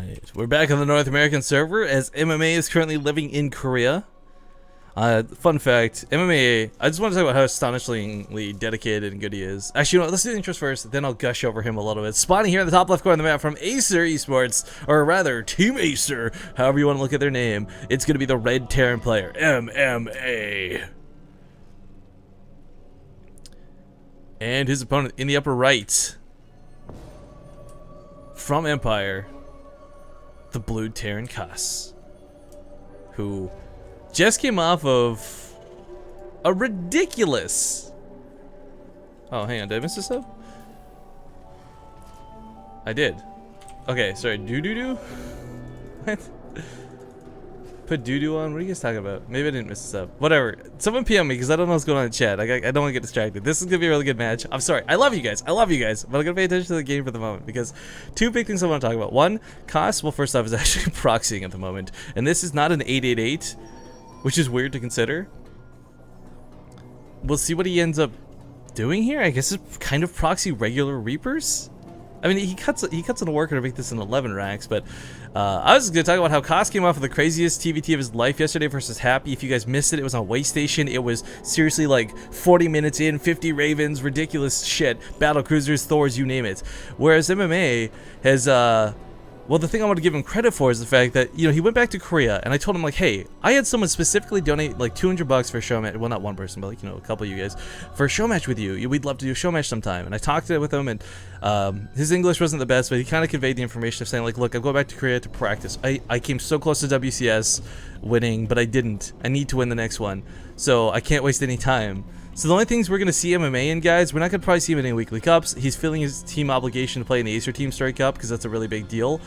Alright, we're back on the North American server as MMA is currently living in Korea. Fun fact, MMA, I just want to talk about how astonishingly dedicated and good he is. Actually, you know what, let's do the intros first, then I'll gush over him a little bit. Spawning here in the top left corner of the map from Acer Esports, or rather, Team Acer, however you want to look at their name. It's going to be the Red Terran player, MMA. And his opponent in the upper right, from Empire, the Blue Terran Kass, who just came off of a ridiculous... Oh, hang on, did I miss this up? I did. Okay, sorry, doo-doo-doo? What? Put doo-doo on? What are you guys talking about? Maybe I didn't miss this up. Whatever. Someone PM me, because I don't know what's going on in chat. I don't want to get distracted. This is going to be a really good match. I'm sorry. I love you guys. I love you guys. But I'm going to pay attention to the game for the moment, because two big things I want to talk about. One, Kass, well, first off, is actually proxying at the moment. And this is not an 888, which is weird to consider. We'll see what he ends up doing here. I guess it's kind of proxy regular Reapers. I mean, he cuts in a worker to make this an 11 racks, but I was going to talk about how Kass came off of the craziest TVT of his life yesterday versus Happy. If you guys missed it, it was on Waystation. It was seriously like 40 minutes in, 50 Ravens, ridiculous shit, battle cruisers, Thors, you name it. Whereas MMA has, well, the thing I want to give him credit for is the fact that, you know, he went back to Korea, and I told him, like, hey, I had someone specifically donate, like, $200 for a show match. Well, not one person, but, like, you know, a couple of you guys, for a show match with you. We'd love to do a show match sometime. And I talked with him, and his English wasn't the best, but he kind of conveyed the information of saying, like, look, I'm going back to Korea to practice. I came so close to WCS winning, but I didn't. I need to win the next one, so I can't waste any time. So the only things we're going to see MMA in, guys, we're not going to probably see him in any weekly cups. He's feeling his team obligation to play in the Acer Team Strike Cup, because that's a really big deal.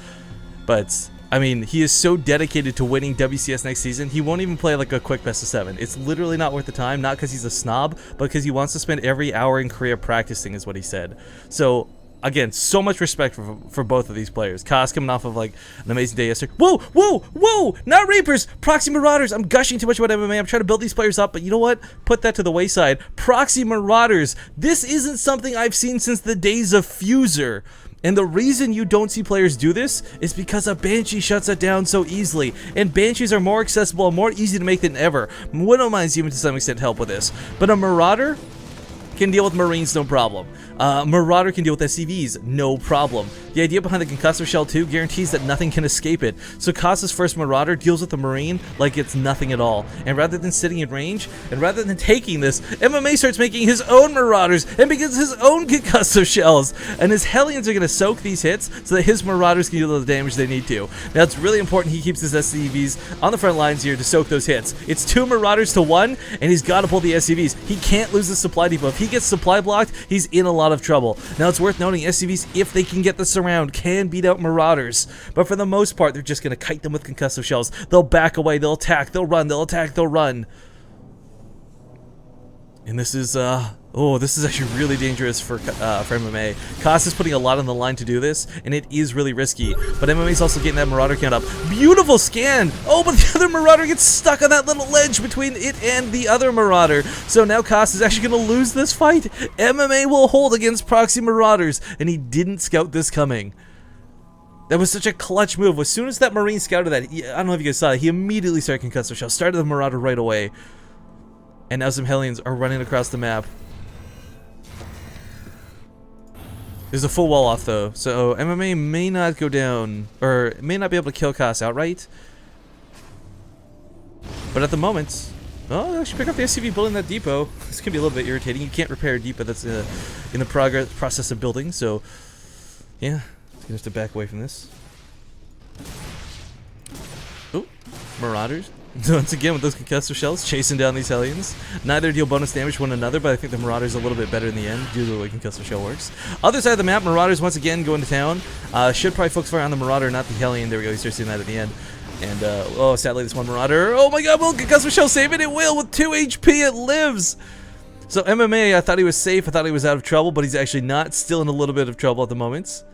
But, I mean, he is so dedicated to winning WCS next season, he won't even play like a quick best of 7. It's literally not worth the time, not because he's a snob, but because he wants to spend every hour in Korea practicing, is what he said. So, again, so much respect for both of these players. Kass coming off of, like, an amazing day yesterday. Whoa, whoa, whoa! Not Reapers! Proxy Marauders! I'm gushing too much about MMA. I'm trying to build these players up, but you know what? Put that to the wayside. Proxy Marauders! This isn't something I've seen since the days of Fuser. And the reason you don't see players do this is because a Banshee shuts it down so easily. And Banshees are more accessible and more easy to make than ever. Widow Mines even to some extent help with this. But a Marauder can deal with Marines, no problem. Marauder can deal with SCVs, no problem. The idea behind the Concussive Shell 2 guarantees that nothing can escape it. So Kass's first Marauder deals with the Marine like it's nothing at all. And rather than sitting in range, and rather than taking this, MMA starts making his own Marauders and begins his own Concussive Shells. And his Hellions are going to soak these hits so that his Marauders can deal the damage they need to. Now it's really important he keeps his SCVs on the front lines here to soak those hits. It's 2 Marauders to 1, and he's got to pull the SCVs. He can't lose the supply depot. If he gets supply blocked, he's in a lot of trouble. Now it's worth noting SCVs, if they can get the surround, can beat out Marauders, but for the most part they're just going to kite them with concussive shells. They'll back away, they'll attack, they'll run, they'll attack, they'll run. And this is oh, this is actually really dangerous for MMA. Kass is putting a lot on the line to do this, and it is really risky. But MMA is also getting that Marauder count up. Beautiful scan! Oh, but the other Marauder gets stuck on that little ledge between it and the other Marauder. So now Kass is actually going to lose this fight. MMA will hold against proxy Marauders, and he didn't scout this coming. That was such a clutch move. As soon as that Marine scouted that, I don't know if you guys saw it, he immediately started Concussive Shell, started the Marauder right away. And now some Hellions are running across the map. There's a full wall off though, so MMA may not go down, or may not be able to kill Kass outright. But at the moment, oh, actually pick up the SCV building that depot. This can be a little bit irritating. You can't repair a depot that's in the process of building, so yeah, it's gonna have to back away from this. Oh, Marauders. Once again, with those concussive shells, chasing down these Hellions. Neither deal bonus damage to one another, but I think the Marauder's a little bit better in the end, due to the way concussive shell works. Other side of the map, Marauders once again going to town. Should probably focus fire on the Marauder, not the Hellion. There we go, you start seeing that at the end. And, oh, sadly, this one Marauder. Oh my god, will concussive shell save it? It will! With 2 HP, it lives! So MMA, I thought he was safe, I thought he was out of trouble, but he's actually not. Still in a little bit of trouble at the moment.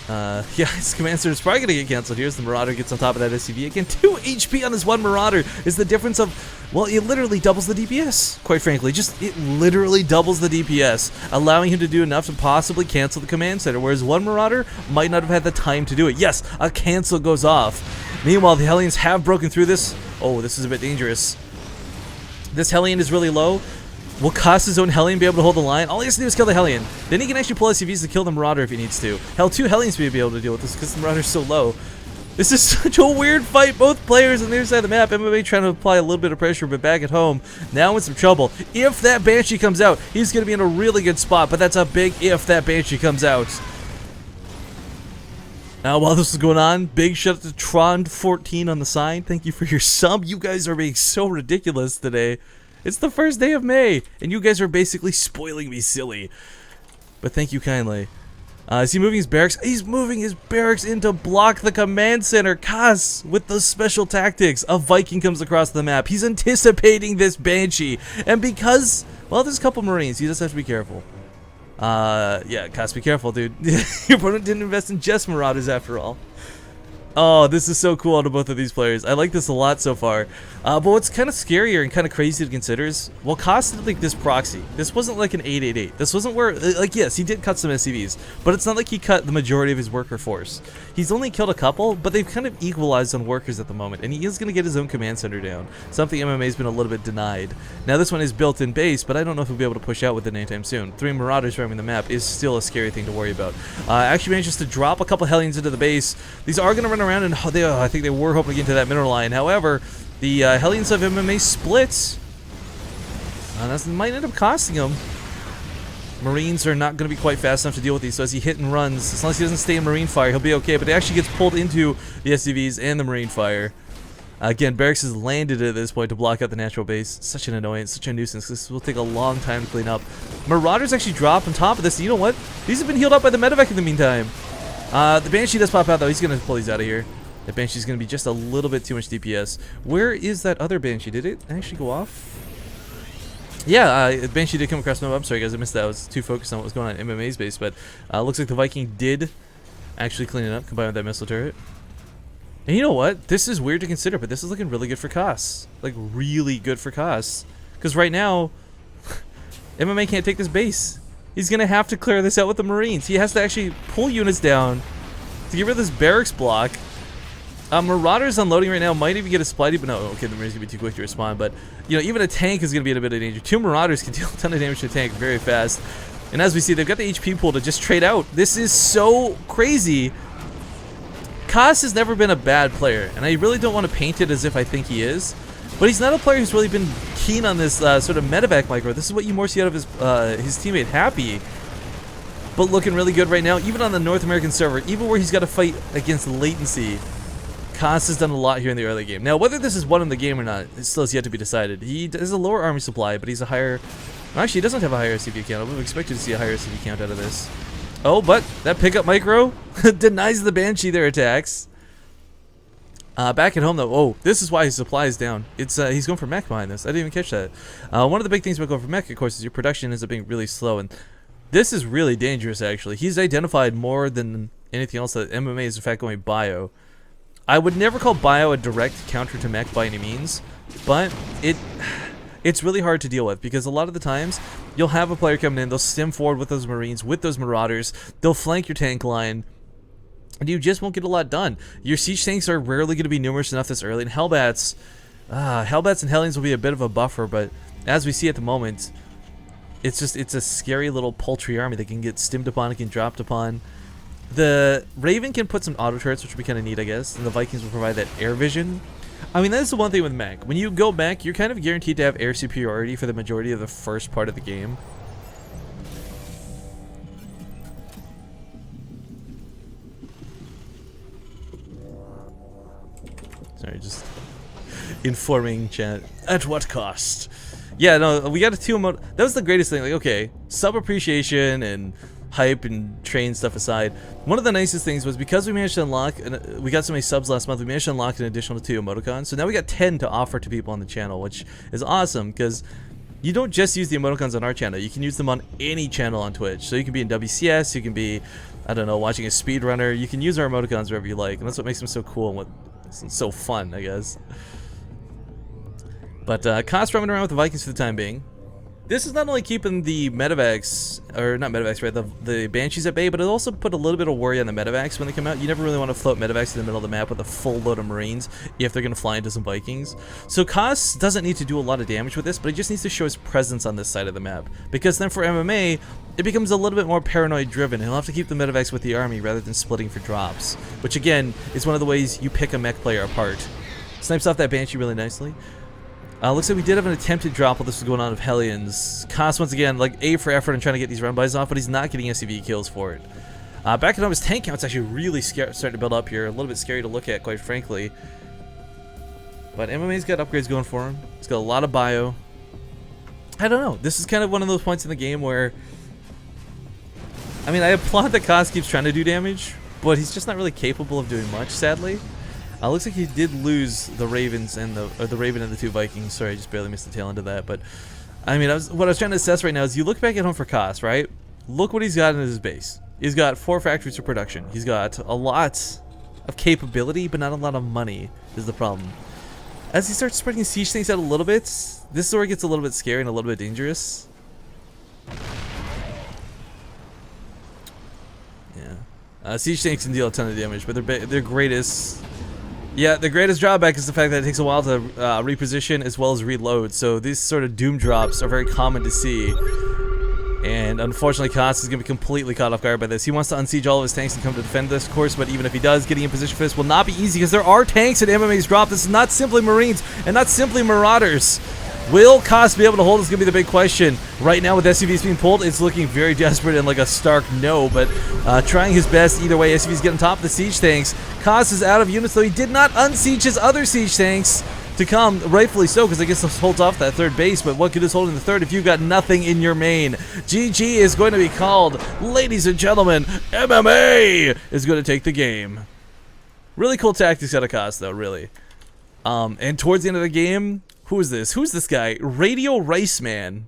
Yeah, his command center is probably going to get canceled. Here's the Marauder gets on top of that SCV. Again, 2 HP on this one Marauder is the difference of, well, it literally doubles the DPS, quite frankly. It literally doubles the DPS, allowing him to do enough to possibly cancel the command center, whereas one Marauder might not have had the time to do it. Yes, a cancel goes off. Meanwhile, the Hellions have broken through this. Oh, this is a bit dangerous. This Hellion is really low. Will cost his own Hellion be able to hold the line? All he has to do is kill the Hellion. Then he can actually pull SCVs to kill the Marauder if he needs to. Hell, 2 Hellions may be able to deal with this because the Marauder's so low. This is such a weird fight. Both players on the other side of the map. MMA trying to apply a little bit of pressure, but back at home, now in some trouble. If that Banshee comes out, he's going to be in a really good spot, but that's a big if that Banshee comes out. Now, while this is going on, big shout out to Tron14 on the side. Thank you for your sub. You guys are being so ridiculous today. It's the first day of May, and you guys are basically spoiling me silly. But thank you kindly. Is he moving his barracks? He's moving his barracks in to block the command center. Kaz, with those special tactics, a Viking comes across the map. He's anticipating this Banshee. And because, well, there's a couple Marines, you just have to be careful. Yeah, Kaz, be careful, dude. Your opponent didn't invest in just Marauders after all. Oh, this is so cool out of both of these players. I like this a lot so far. But what's kind of scarier and kind of crazy to consider is, well, Koss did like this proxy. This wasn't like an 888. This wasn't where, like, yes, he did cut some SCVs, but it's not like he cut the majority of his worker force. He's only killed a couple, but they've kind of equalized on workers at the moment, and he is going to get his own command center down, something MMA's been a little bit denied. Now, this one is built in base, but I don't know if he'll be able to push out with it anytime soon. 3 Marauders roaming the map is still a scary thing to worry about. Actually manages to drop a couple Hellions into the base. These are going to run around, and I think they were hoping to get into that middle line. However, the Hellions of MMA splits. That might end up costing him. Marines are not going to be quite fast enough to deal with these, so as he hit and runs, as long as he doesn't stay in Marine fire, he'll be okay, but he actually gets pulled into the SCVs and the Marine fire. Again, Barracks has landed at this point to block out the natural base. Such an annoyance, such a nuisance. This will take a long time to clean up. Marauders actually drop on top of this. You know what? These have been healed up by the medevac in the meantime. The Banshee does pop out, though. He's going to pull these out of here. The Banshee's going to be just a little bit too much DPS. Where is that other Banshee? Did it actually go off? Yeah, the Banshee did come across. No, I'm sorry, guys. I missed that. I was too focused on what was going on in MMA's base. But looks like the Viking did actually clean it up, combined with that missile turret. And you know what? This is weird to consider, but this is looking really good for Koss. Like, really good for Koss. Because right now, MMA can't take this base. He's going to have to clear this out with the Marines. He has to actually pull units down to get rid of this barracks block. Marauders unloading right now might even get a splitey, but no, okay, the Marines are going to be too quick to respond. But, you know, even a tank is going to be in a bit of danger. 2 Marauders can deal a ton of damage to a tank very fast. And as we see, they've got the HP pool to just trade out. This is so crazy. Koss has never been a bad player, and I really don't want to paint it as if I think he is. But he's not a player who's really been keen on this sort of medevac micro. This is what you more see out of his teammate Happy. But looking really good right now, even on the North American server, even where he's got to fight against latency. Koss has done a lot here in the early game. Now, whether this is one in the game or not, it still has yet to be decided. He has a lower army supply, but he's a higher... Actually, he doesn't have a higher SCV count. I would have expected to see a higher SCV count out of this. Oh, but that pickup micro denies the Banshee their attacks. Back at home, though, oh, this is why his supply is down. It's he's going for mech behind this. I didn't even catch that. One of the big things about going for mech, of course, is your production ends up being really slow, and this is really dangerous, actually. He's identified more than anything else that MMA is, in fact, going bio. I would never call bio a direct counter to mech by any means, but it's really hard to deal with because a lot of the times you'll have a player coming in, they'll stem forward with those Marines, with those Marauders, they'll flank your tank line, and you just won't get a lot done. Your siege tanks are rarely going to be numerous enough this early, and Hellbats and Hellions will be a bit of a buffer, but as we see at the moment, it's a scary little paltry army that can get stimmed upon, it can dropped upon. The Raven can put some auto turrets, which would be kind of neat, I guess, and the Vikings will provide that air vision. I mean, that's the one thing with mech. When you go mech, you're kind of guaranteed to have air superiority for the majority of the first part of the game. Sorry, just informing chat. At what cost? Yeah, no, we got a 2 emote. That was the greatest thing. Like, okay, sub appreciation and hype and train stuff aside, one of the nicest things was because we managed to unlock, we got so many subs last month, we managed to unlock an additional 2 emoticons. So now we got 10 to offer to people on the channel, which is awesome because you don't just use the emoticons on our channel. You can use them on any channel on Twitch. So you can be in WCS, you can be, I don't know, watching a speedrunner. You can use our emoticons wherever you like, and that's what makes them so cool and what so fun, I guess. But Koss roaming around with the Vikings for the time being. This is not only keeping the medevacs, or not medevacs, right, the Banshees at bay, but it also put a little bit of worry on the medevacs when they come out. You never really want to float medevacs in the middle of the map with a full load of Marines if they're going to fly into some Vikings. So Koss doesn't need to do a lot of damage with this, but he just needs to show his presence on this side of the map. Because then for MMA, it becomes a little bit more paranoid driven. He'll have to keep the medevacs with the army rather than splitting for drops, which again is one of the ways you pick a mech player apart. Snipes off that Banshee really nicely. Looks like we did have an attempted drop while this was going on of Hellions. Koss, once again, like A for effort in trying to get these run-bys off, but he's not getting SCV kills for it. Back at home, his tank count's actually really starting to build up here. A little bit scary to look at, quite frankly. But MMA's got upgrades going for him. He's got a lot of bio. I don't know. This is kind of one of those points in the game where... I mean, I applaud that Koss keeps trying to do damage, but he's just not really capable of doing much, sadly. Looks like he did lose the Ravens and the Raven and the 2 Vikings. Sorry, I just barely missed the tail end of that. But I mean, what I was trying to assess right now is you look back at home for Koss, right? Look what he's got in his base. He's got 4 factories for production. He's got a lot of capability, but not a lot of money is the problem. As he starts spreading his siege things out a little bit, this is where it gets a little bit scary and a little bit dangerous. Yeah, siege tanks can deal a ton of damage, but their greatest. Yeah, the greatest drawback is the fact that it takes a while to reposition as well as reload, so these sort of doom drops are very common to see. And unfortunately, Koss is going to be completely caught off guard by this. He wants to unsiege all of his tanks and come to defend this, of course, but even if he does, getting in position for this will not be easy because there are tanks in MMA's drop. This is not simply Marines and not simply Marauders. Will Koss be able to hold is going to be the big question. Right now with SCVs being pulled, it's looking very desperate and like a stark no, but trying his best either way. SCVs get on top of the siege tanks. Koss is out of units, though he did not unsiege his other siege tanks to come, rightfully so, because I guess this holds off that third base, but what good is holding the third if you've got nothing in your main? GG is going to be called. Ladies and gentlemen, MMA is going to take the game. Really cool tactics out of Koss, though, really. And towards the end of the game, who is this? Who's this guy? Radio Rice Man.